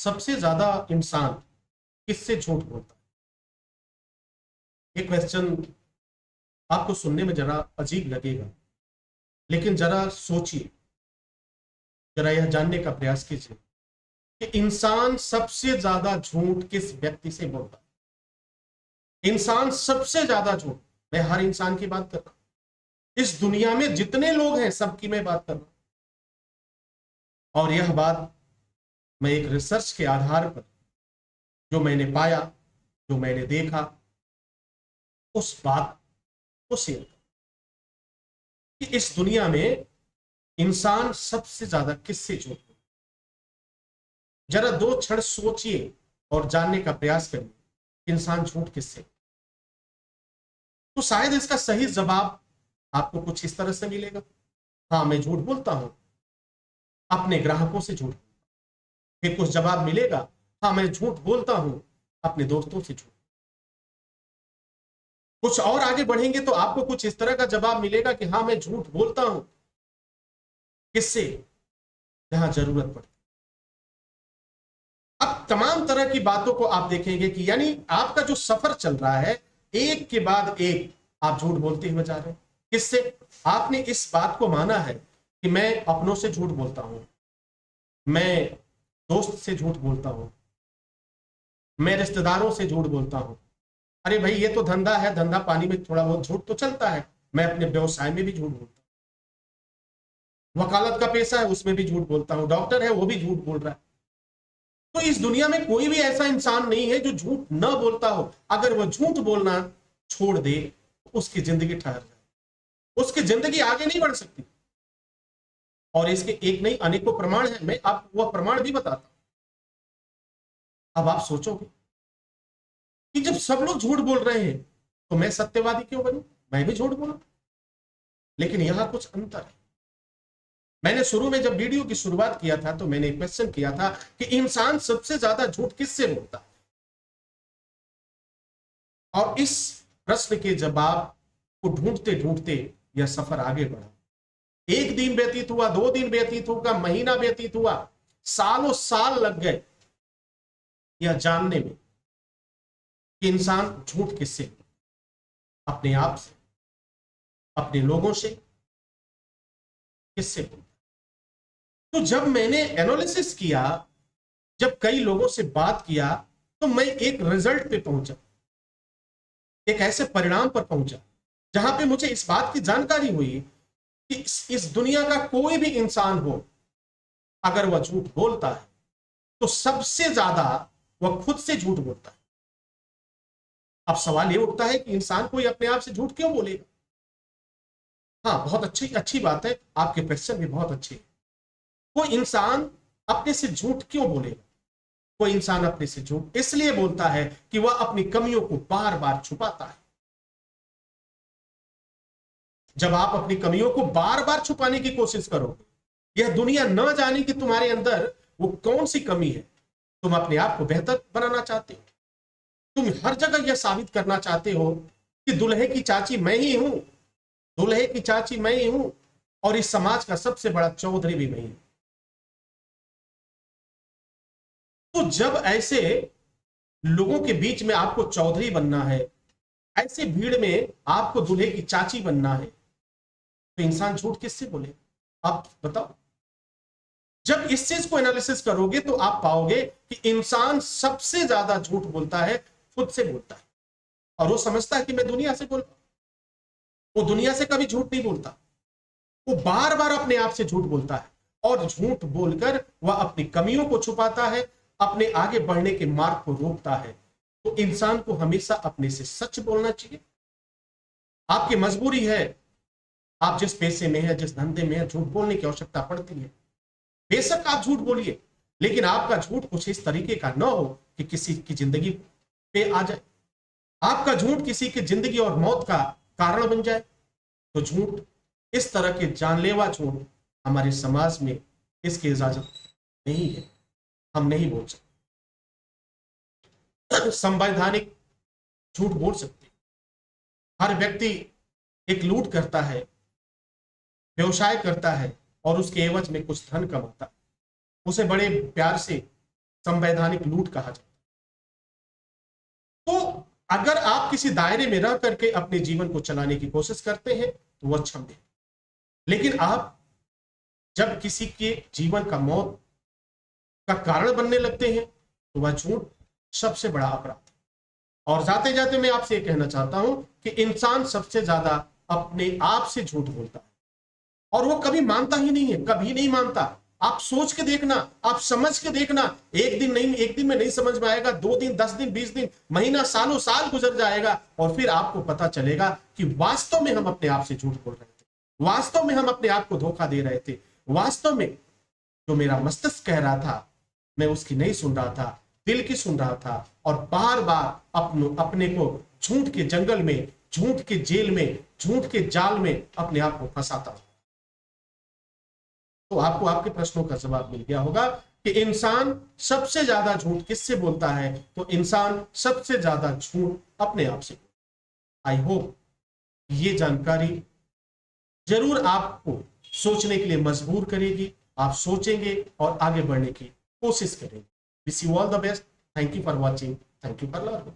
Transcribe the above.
सबसे ज्यादा इंसान किससे झूठ बोलता है? ये क्वेश्चन आपको सुनने में जरा अजीब लगेगा, लेकिन जरा सोचिए, जरा यह जानने का प्रयास कीजिए कि इंसान सबसे ज्यादा झूठ किस व्यक्ति से बोलता है। इंसान सबसे ज्यादा झूठ, मैं हर इंसान की बात कर रहा हूं, इस दुनिया में जितने लोग हैं सबकी मैं बात कर रहा हूं। और यह बात मैं एक रिसर्च के आधार पर जो मैंने पाया, जो मैंने देखा, उस बात को शेयर कि इस दुनिया में इंसान सबसे ज्यादा किससे झूठ बोलता है। जरा दो क्षण सोचिए और जानने का प्रयास करिए इंसान झूठ किससे। तो शायद इसका सही जवाब आपको कुछ इस तरह से मिलेगा। हाँ, मैं झूठ बोलता हूं, अपने ग्राहकों से झूठ। फिर कुछ जवाब मिलेगा, हाँ मैं झूठ बोलता हूं, अपने दोस्तों से झूठ। कुछ और आगे बढ़ेंगे तो आपको कुछ इस तरह का जवाब मिलेगा कि हाँ मैं झूठ बोलता हूं, किससे? जहां जरूरत पड़ती। अब तमाम तरह की बातों को आप देखेंगे कि यानी आपका जो सफर चल रहा है, एक के बाद एक आप झूठ बोलते हुए जा रहे हैं। किससे? आपने इस बात को माना है कि मैं अपनों से झूठ बोलता हूं, मैं दोस्त से झूठ बोलता हूं, मैं रिश्तेदारों से झूठ बोलता हूं। अरे भाई ये तो धंधा है, धंधा पानी में थोड़ा बहुत झूठ तो चलता है। मैं अपने व्यवसाय में भी झूठ बोलता हूं, वकालत का पेशा है उसमें भी झूठ बोलता हूं, डॉक्टर है वो भी झूठ बोल रहा है। तो इस दुनिया में कोई भी ऐसा इंसान नहीं है जो झूठ न बोलता हो। अगर वो झूठ बोलना छोड़ दे तो उसकी जिंदगी ठहर जाए, उसकी जिंदगी आगे नहीं बढ़ सकती। और इसके एक नहीं अनेकों प्रमाण है, मैं आपको वह प्रमाण भी बताता हूं। अब आप सोचोगे कि जब सब लोग झूठ बोल रहे हैं तो मैं सत्यवादी क्यों बनूं, मैं भी झूठ बोलूं। लेकिन यहां कुछ अंतर है। मैंने शुरू में जब वीडियो की शुरुआत किया था तो मैंने क्वेश्चन किया था कि इंसान सबसे ज्यादा झूठ किससे बोलता है, और इस प्रश्न के जवाब को ढूंढते ढूंढते यह सफर आगे बढ़ा। एक दिन व्यतीत हुआ, 2 दिन व्यतीत हुआ, महीना व्यतीत हुआ, सालों साल लग गए यह जानने में कि इंसान झूठ किससे बोलता है। अपने आप से, अपने लोगों से, किससे बोलता है। तो जब मैंने एनालिसिस किया, जब कई लोगों से बात किया, तो मैं एक रिजल्ट पे पहुंचा, एक ऐसे परिणाम पर पहुंचा जहां पे मुझे इस बात की जानकारी हुई कि इस दुनिया का कोई भी इंसान हो, अगर वह झूठ बोलता है तो सबसे ज्यादा वह खुद से झूठ बोलता है। अब सवाल यह उठता है कि इंसान कोई अपने आप से झूठ क्यों बोलेगा? हाँ, बहुत अच्छी अच्छी बात है, आपके क्वेश्चन भी बहुत अच्छे हैं। कोई इंसान अपने से झूठ क्यों बोलेगा? कोई इंसान अपने से झूठ इसलिए बोलता है कि वह अपनी कमियों को बार बार छुपाता है। जब आप अपनी कमियों को बार बार छुपाने की कोशिश करोगे, यह दुनिया न जाने कि तुम्हारे अंदर वो कौन सी कमी है। तुम अपने आप को बेहतर बनाना चाहते हो, तुम हर जगह यह साबित करना चाहते हो कि दुल्हे की चाची मैं ही हूं, दुल्हे की चाची मैं ही हूं, और इस समाज का सबसे बड़ा चौधरी भी मैं ही हूं। तो जब ऐसे लोगों के बीच में आपको चौधरी बनना है, ऐसे भीड़ में आपको दूल्हे की चाची बनना है, तो इंसान झूठ किससे बोले? आप बताओ। जब इस चीज को एनालिसिस करोगे तो आप पाओगे कि इंसान सबसे ज्यादा झूठ बोलता है, खुद से बोलता है। और वो समझता है कि मैं दुनिया से बोल रहा हूं। वो दुनिया से कभी झूठ नहीं बोलता, वो बार बार अपने आप से झूठ बोलता है, और झूठ बोलकर वह अपनी कमियों को छुपाता है, अपने आगे बढ़ने के मार्ग को रोकता है। तो इंसान को हमेशा अपने से सच बोलना चाहिए। आपकी मजबूरी है, आप जिस पैसे में है, जिस धंधे में है, झूठ बोलने की आवश्यकता पड़ती है। बेशक आप झूठ बोलिए, लेकिन आपका झूठ कुछ इस तरीके का न हो कि किसी की जिंदगी पे आ जाए, आपका झूठ किसी की जिंदगी और मौत का कारण बन जाए। तो झूठ, इस तरह के जानलेवा झूठ हमारे समाज में इसकी इजाजत नहीं है, हम नहीं बोल सकते। संवैधानिक झूठ बोल सकते। हर व्यक्ति एक लूट करता है, व्यवसाय करता है, और उसके एवज में कुछ धन कमाता है। उसे बड़े प्यार से संवैधानिक लूट कहा जाता है। तो अगर आप किसी दायरे में रह करके अपने जीवन को चलाने की कोशिश करते हैं तो वह क्षम्य, लेकिन आप जब किसी के जीवन का मौत का कारण बनने लगते हैं तो वह झूठ सबसे बड़ा अपराध है। और जाते जाते मैं आपसे यह कहना चाहता हूं कि इंसान सबसे ज्यादा अपने आप से झूठ बोलता है और वो कभी मानता ही नहीं है, कभी नहीं मानता। आप सोच के देखना, आप समझ के देखना, एक दिन में नहीं समझ में आएगा, 2 दिन, 10 दिन, 20 दिन, महीना, सालों साल गुजर जाएगा और फिर आपको पता चलेगा कि वास्तव में हम अपने आप से झूठ बोल रहे थे, वास्तव में हम अपने आप को धोखा दे रहे थे, वास्तव में जो मेरा मस्तिष्क कह रहा था मैं उसकी नहीं सुन रहा था, दिल की सुन रहा था और बार बार अपने को झूठ के जंगल में, झूठ के जेल में, झूठ के जाल में अपने आप को फंसाता। तो आपको आपके प्रश्नों का जवाब मिल गया होगा कि इंसान सबसे ज्यादा झूठ किससे बोलता है, तो इंसान सबसे ज्यादा झूठ अपने आप से। आई होप ये जानकारी जरूर आपको सोचने के लिए मजबूर करेगी, आप सोचेंगे और आगे बढ़ने की कोशिश करेंगे। Wish you all the best. Thank you for watching, thank you for learning.